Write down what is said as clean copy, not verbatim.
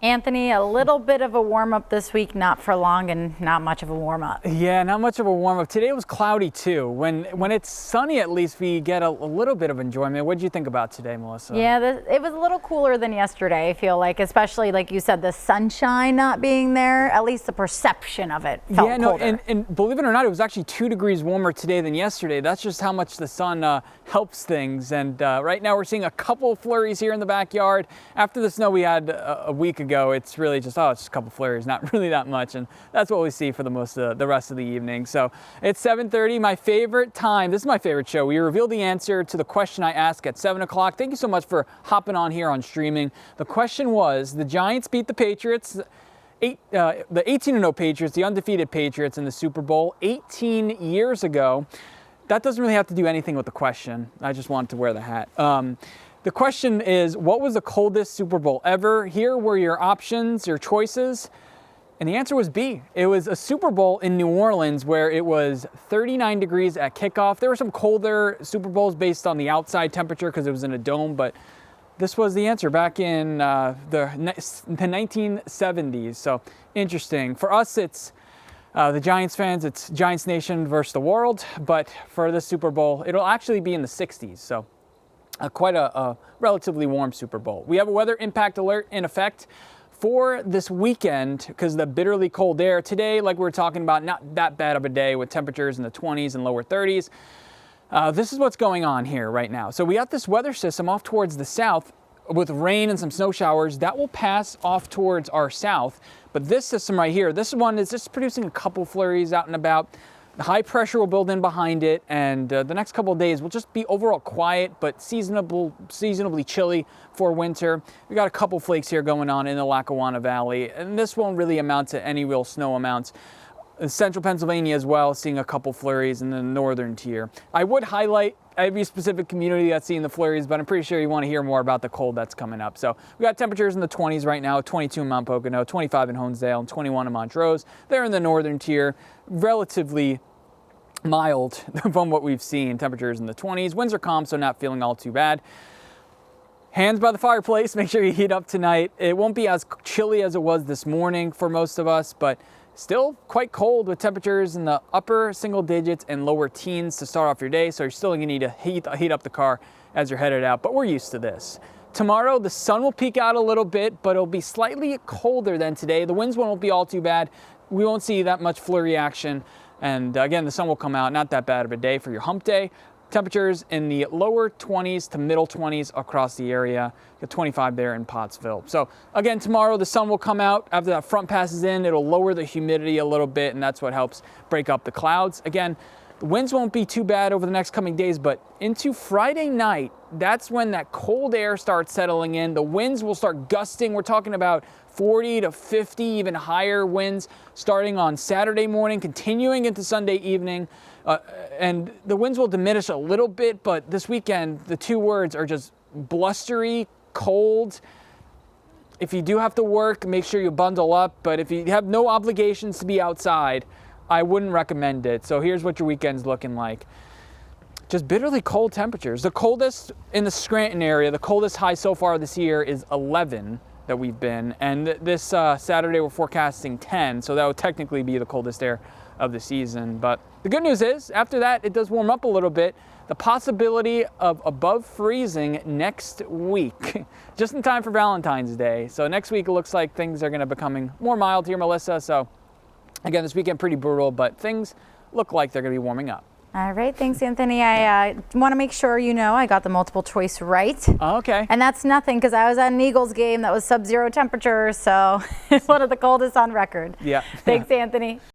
Anthony, a little bit of a warm-up this week, not for long and not much of a warm-up. Yeah, not much of a warm-up. Today was cloudy too. When it's sunny, at least we get a little bit of enjoyment. What did you think about today, Melissa? Yeah, it was a little cooler than yesterday, I feel like, especially like you said, the sunshine not being there, at least the perception of it felt colder. And believe it or not, it was actually 2 degrees warmer today than yesterday. That's just how much the sun helps things. And right now we're seeing a couple of flurries here in the backyard. After the snow we had a week ago, it's really just, it's just a couple flurries, not really that much. And that's what we see for the rest of the evening. So it's 7:30, my favorite time. This is my favorite show. We reveal the answer to the question I ask at 7 o'clock. Thank you so much for hopping on here on streaming. The question was, the Giants beat the Patriots, the 18-0 Patriots, the undefeated Patriots in the Super Bowl 18 years ago. That doesn't really have to do anything with the question. I just wanted to wear the hat. The question is, what was the coldest Super Bowl ever? Here were your options, your choices. And the answer was B. It was a Super Bowl in New Orleans where it was 39 degrees at kickoff. There were some colder Super Bowls based on the outside temperature because it was in a dome, but this was the answer back in the 1970s. So interesting. For us, it's the Giants fans, it's Giants Nation versus the world. But for the Super Bowl, it'll actually be in the 60s. So quite a relatively warm Super Bowl. We have a weather impact alert in effect for this weekend because of the bitterly cold air. Today, like we were talking about, not that bad of a day with temperatures in the 20s and lower 30s. This is what's going on here right now. So we got this weather system off towards the south with rain and some snow showers. That will pass off towards our south. But this system right here, this one is just producing a couple flurries out and about. The high pressure will build in behind it, and the next couple of days will just be overall quiet, but seasonably chilly for winter. We got a couple flakes here going on in the Lackawanna Valley, and this won't really amount to any real snow amounts. Central Pennsylvania as well, seeing a couple flurries in the northern tier. I would highlight every specific community that's seeing the flurries, but I'm pretty sure you want to hear more about the cold that's coming up. So we got temperatures in the 20s right now, 22 in Mount Pocono, 25 in Honesdale, and 21 in Montrose. They're in the northern tier, relatively mild from what we've seen. Temperatures in the 20s. Winds are calm, so not feeling all too bad. Hands by the fireplace. Make sure you heat up tonight. It won't be as chilly as it was this morning for most of us, but still quite cold with temperatures in the upper single digits and lower teens to start off your day. So you're still going to need to heat up the car as you're headed out, but we're used to this. Tomorrow, the sun will peek out a little bit, but it'll be slightly colder than today. The winds won't be all too bad. We won't see that much flurry action. And again, the sun will come out, not that bad of a day for your hump day. Temperatures in the lower 20s to middle 20s across the area. Got 25 there in Pottsville. So again, tomorrow the sun will come out. After that front passes in, it'll lower the humidity a little bit, and that's what helps break up the clouds. Again, the winds won't be too bad over the next coming days, but into Friday night, that's when that cold air starts settling in. The winds will start gusting. We're talking about 40 to 50, even higher winds starting on Saturday morning, continuing into Sunday evening. And the winds will diminish a little bit, but this weekend, the two words are just blustery, cold. If you do have to work, make sure you bundle up. But if you have no obligations to be outside, I wouldn't recommend it. So here's what your weekend's looking like. Just bitterly cold temperatures. The coldest in the Scranton area, the coldest high so far this year is 11 that we've been. And this Saturday we're forecasting 10, so that would technically be the coldest air of the season. But the good news is, after that, it does warm up a little bit. The possibility of above freezing next week, just in time for Valentine's Day. So next week it looks like things are going to be becoming more mild here, Melissa. So again, this weekend pretty brutal, but things look like they're going to be warming up. All right, thanks, Anthony. I want to make sure you know I got the multiple choice right. Oh, okay. And that's nothing because I was at an Eagles game that was sub-zero temperatures, so one of the coldest on record. Yeah. Thanks, Anthony.